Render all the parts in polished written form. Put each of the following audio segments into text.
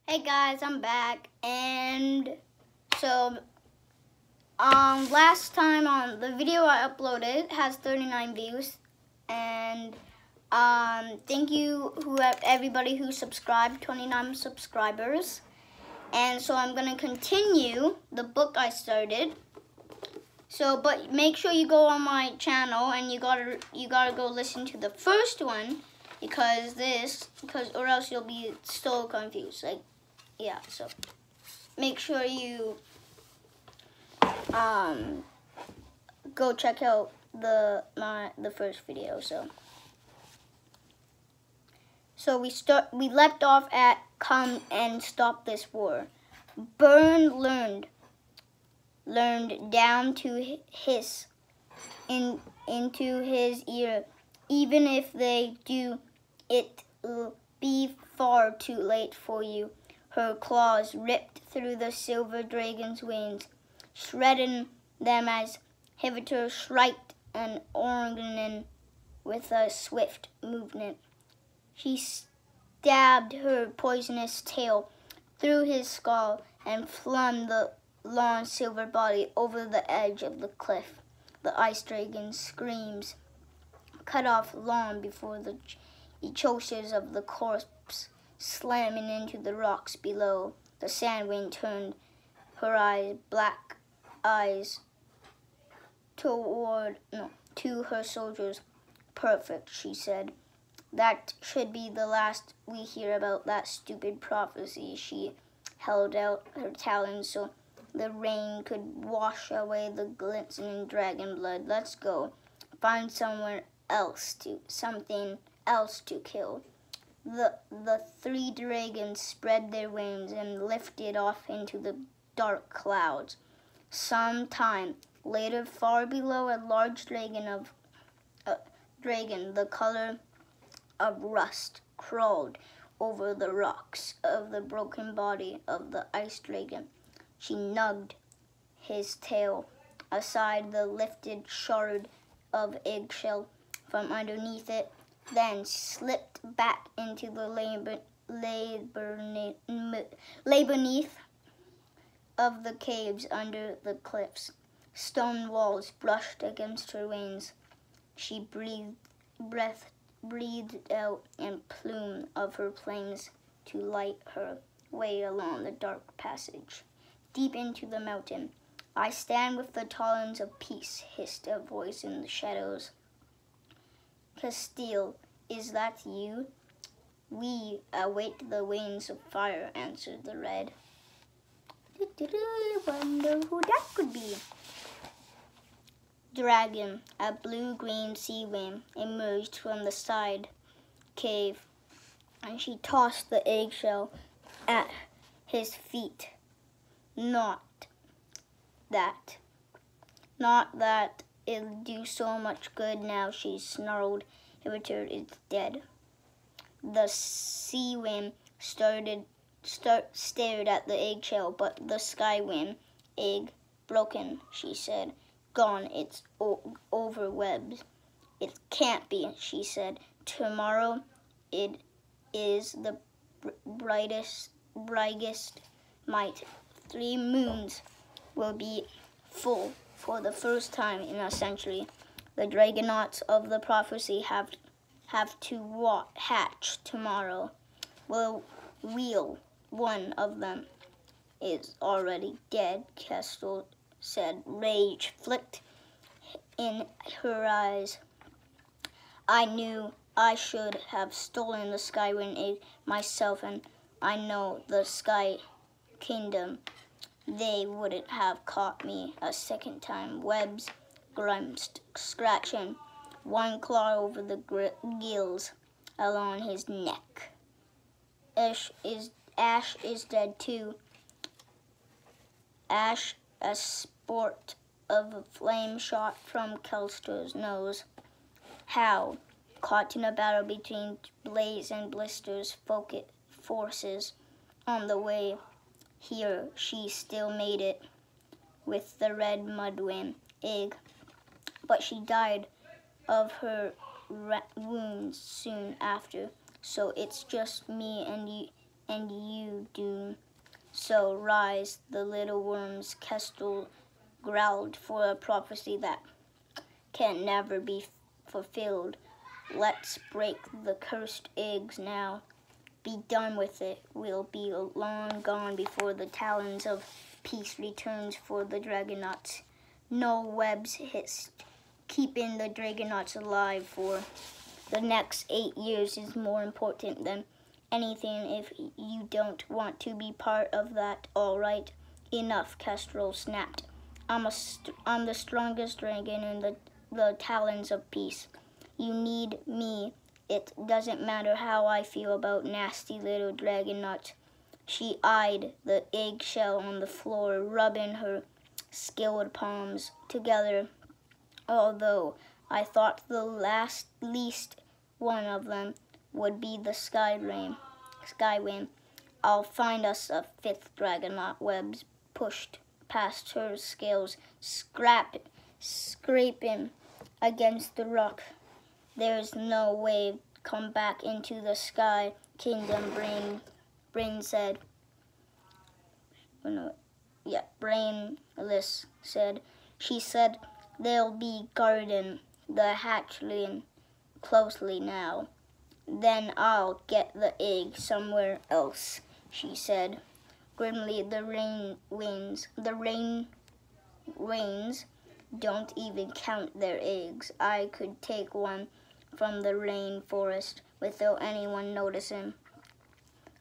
Hey guys, I'm back, and so last time on the video I uploaded has 39 views, and thank you everybody who subscribed, 29 subscribers, and so I'm gonna continue the book I started. So, but make sure you go on my channel and you gotta go listen to the first one because or else you'll be so confused. Yeah, so make sure you go check out the first video. So we left off at "Come and stop this war." Burn learned down to hiss into his ear. Even if they do, it'll be far too late for you. Her claws ripped through the silver dragon's wings, shredding them as Hivitor shrieked an organ with a swift movement. She stabbed her poisonous tail through his skull and flung the long silver body over the edge of the cliff. The ice dragon's screams cut off long before the choices of the corpse slamming into the rocks below. The Sandwind turned her black eyes to her soldiers. "Perfect," she said. "That should be the last we hear about that stupid prophecy." She held out her talons so the rain could wash away the glistening dragon blood. "Let's go. Find something else to kill." The three dragons spread their wings and lifted off into the dark clouds. Some time later, far below, a large dragon the color of rust crawled over the rocks of the broken body of the ice dragon. She nugged his tail aside the lifted shard of eggshell from underneath it, then slipped back into the labyrinth of the caves under the cliffs. Stone walls brushed against her wings. She breathed out a plume of her flames to light her way along the dark passage, deep into the mountain. "I stand with the talons of peace," hissed a voice in the shadows. "Castile, is that you?" "We await the wings of fire," answered the red. Wonder who that could be. Dragon, a blue-green sea worm, emerged from the side cave, and she tossed the eggshell at his feet. Not that it'll do so much good now," she snarled. "Hivitor is dead." The sea worm stared at the eggshell, but the sky worm, "Egg broken," she said. "Gone, it's overwebbed." "It can't be," she said. "Tomorrow it is the brightest night. 3 moons will be full for the first time in a century. The dragonauts of the prophecy have to hatch tomorrow. One of them is already dead," Castile said. Rage flicked in her eyes. "I knew I should have stolen the Skywind egg myself, and I know the Sky Kingdom. They wouldn't have caught me a second time." Webs grimaced, scratching one claw over the gills along his neck. Ash is dead too. Ash, a sport of a flame shot from Kelster's nose. "How?" "Caught in a battle between Blaze and Blister's forces. On the way here, she still made it with the red mudworm egg, but she died of her wounds soon after. So it's just me and and you do so rise. The little worms Kestrel growled for a prophecy that can never be fulfilled. Let's break the cursed eggs now. Be done with it. We'll be long gone before the talons of peace returns for the Dragonauts. No, webs hissed. Keeping the Dragonauts alive for the next 8 years is more important than anything if you don't want to be part of that. All right, enough, Kestrel snapped. I'm the strongest dragon in the talons of peace. You need me. It doesn't matter how I feel about nasty little Dragonauts. She eyed the eggshell on the floor, rubbing her skilled palms together. Although I thought the least one of them would be the Skywing. I'll find us a 5th Dragonaut. Webs pushed past her scales, scraping against the rock. There's no way. Come back into the Sky Kingdom, Brain said. Brainless said. She said they'll be guarding the hatchling closely now. Then I'll get the egg somewhere else, she said. Grimly, the rains don't even count their eggs. I could take one from the rainforest without anyone noticing.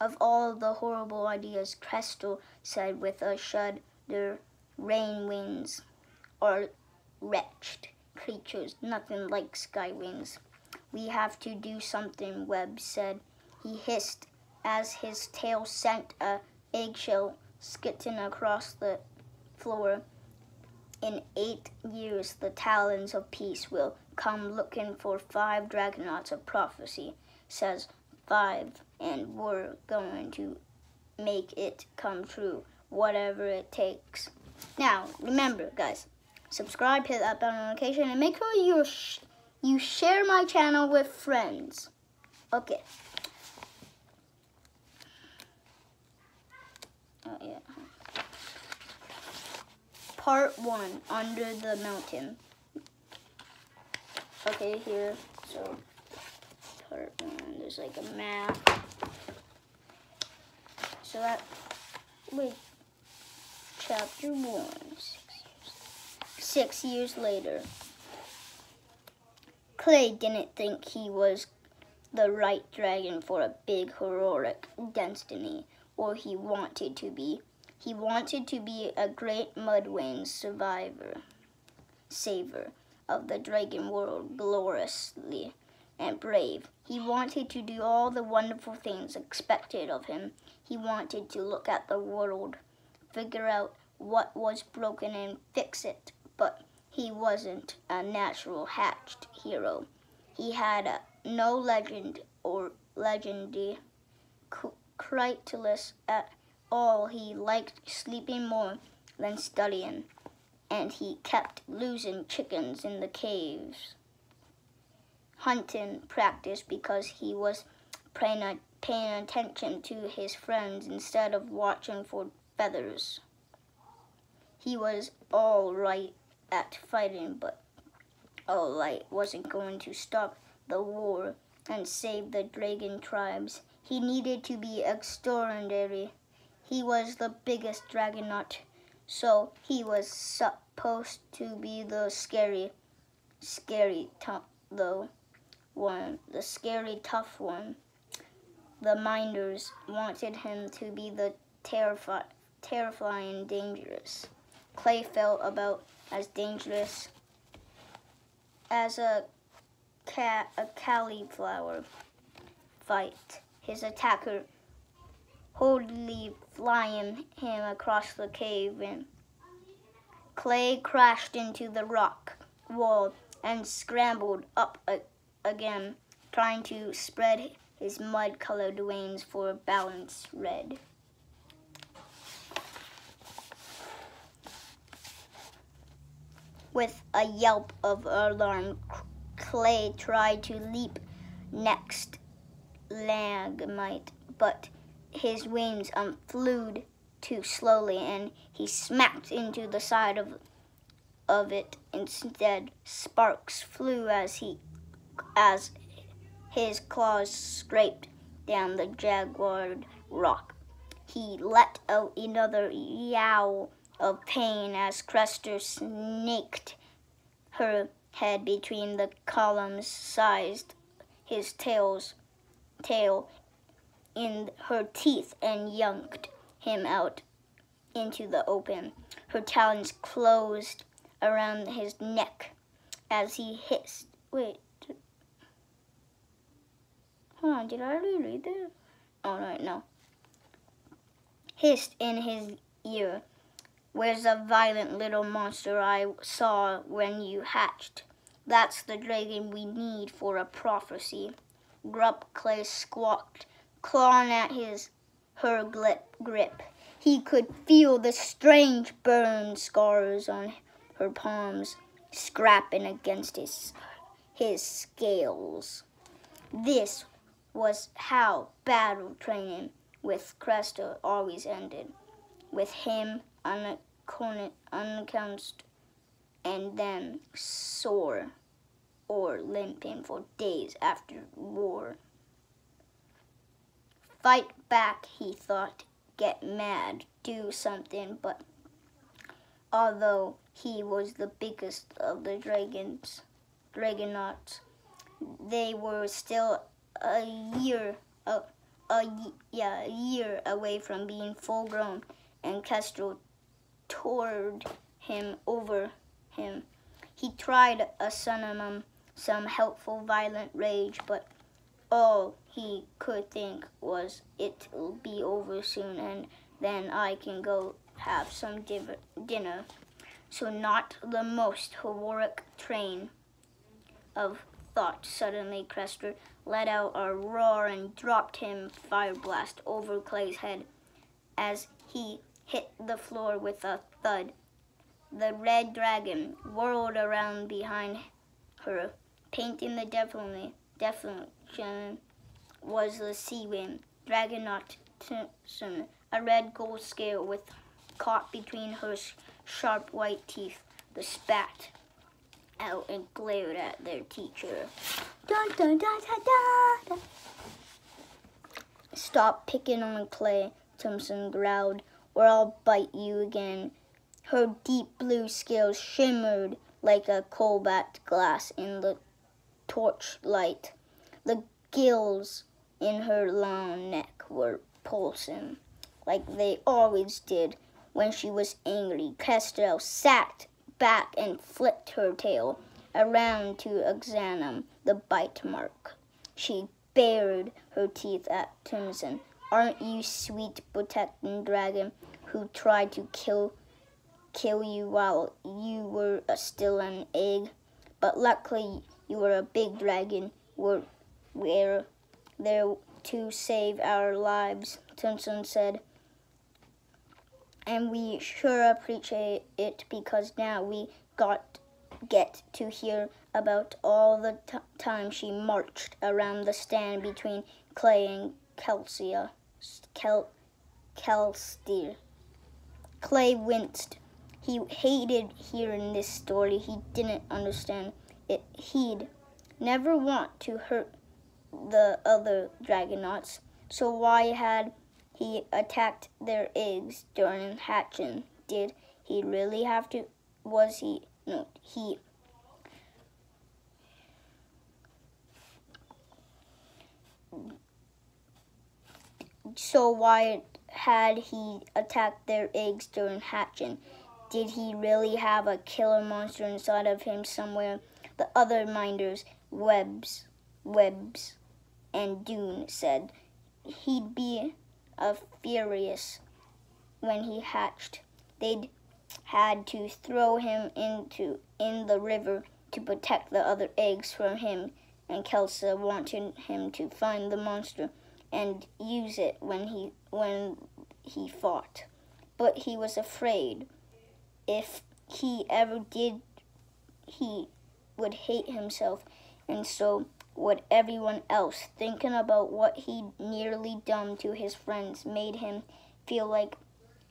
Of all the horrible ideas, Kestrel said with a shudder, rainwings are wretched creatures, nothing like skywings. We have to do something, Webb said. He hissed as his tail sent a eggshell skittering across the floor. In 8 years, the talons of peace will come looking for 5 Dragonauts of prophecy. Says 5, and we're going to make it come true, whatever it takes. Now, remember, guys, subscribe, hit that bell notification, and make sure you share my channel with friends. Okay. Oh, yeah. Part 1, Under the Mountain. Okay, here, so part 1, there's like a map. So that, wait, chapter 1, 6 years later. Clay didn't think he was the right dragon for a big heroic destiny, or he wanted to be. He wanted to be a great Mudwing saver of the dragon world, gloriously and brave. He wanted to do all the wonderful things expected of him. He wanted to look at the world, figure out what was broken and fix it, but he wasn't a natural hatched hero. He had no legend or legendy Crystalis at all. He liked sleeping more than studying, and he kept losing chickens in the caves. Hunting practice because he was paying attention to his friends instead of watching for feathers. He was all right at fighting, but all right wasn't going to stop the war and save the dragon tribes. He needed to be extraordinary. He was the biggest Dragonaut, so he was supposed to be the scary tough one. The Minders wanted him to be the terrifying, dangerous. Clay felt about as dangerous as a cauliflower fight. His attacker wholly flying him across the cave, and Clay crashed into the rock wall and scrambled up again, trying to spread his mud-colored wings for a balanced red. With a yelp of alarm, Clay tried to leap next Lagmite, but his wings flew too slowly, and he smacked into the side of it. Instead, sparks flew as his claws scraped down the jagged rock. He let out another yowl of pain as Crester snaked her head between the columns, seized his tail in her teeth, and yanked him out into the open. Her talons closed around his neck as he hissed. Wait. Hold on, did I already read this? Oh, no. Hissed in his ear. Where's the violent little monster I saw when you hatched? That's the dragon we need for a prophecy. Grup Clay squawked, clawing at her grip. He could feel the strange burn scars on her palms, scrapping against his scales. This was how battle training with Crester always ended, with him unannounced and then sore or limping for days after war. Fight back, he thought. Get mad, do something, but although he was the biggest of the Dragonauts, they were still a year away from being full grown, and Kestrel towered over him. He tried a summon some helpful violent rage, but all he could think was, it'll be over soon, and then I can go have some dinner. So not the most heroic train of thought. Suddenly Crester let out a roar and dropped him fire blast over Clay's head as he hit the floor with a thud. The red dragon whirled around behind her, painting the definition was the sea wind. Dragonaut, a red gold scale with caught between her sharp white teeth. The spat out and glared at their teacher. Dun, dun, dun, dun, dun. Stop picking on Clay, Thompson growled, or I'll bite you again. Her deep blue scales shimmered like a cobalt glass in the torchlight. The gills in her long neck were pulsing, like they always did when she was angry. Kestrel sat back and flipped her tail around to examine the bite mark. She bared her teeth at Thompson. Aren't you sweet protecting dragon who tried to kill you while you were still an egg? But luckily you were a big dragon. We're there to save our lives, Thompson said. And we sure appreciate it, because now we get to hear about all the time she marched around the stand between Clay and Kelsier. Clay winced. He hated hearing this story. He didn't understand it. He'd never want to hurt the other Dragonauts. So why had he attacked their eggs during hatching? Did he really have to? So why had he attacked their eggs during hatching? Did he really have a killer monster inside of him somewhere? The other minders, Webbs, and Dune said he'd be furious when he hatched. They'd had to throw him in the river to protect the other eggs from him, and Kelsa wanted him to find the monster and use it when he fought. But he was afraid if he ever did, he would hate himself, and so would everyone else? Thinking about what he'd nearly done to his friends made him feel like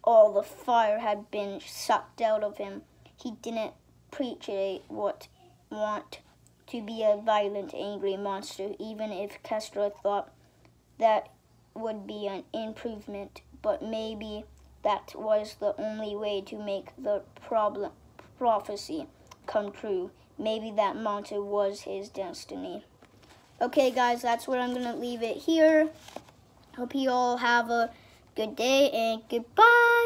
all the fire had been sucked out of him. He didn't appreciate what want to be a violent, angry monster, even if Kestra thought that would be an improvement. But maybe that was the only way to make the prophecy come true. Maybe that monster was his destiny. Okay, guys, that's where I'm going to leave it here. Hope you all have a good day and goodbye.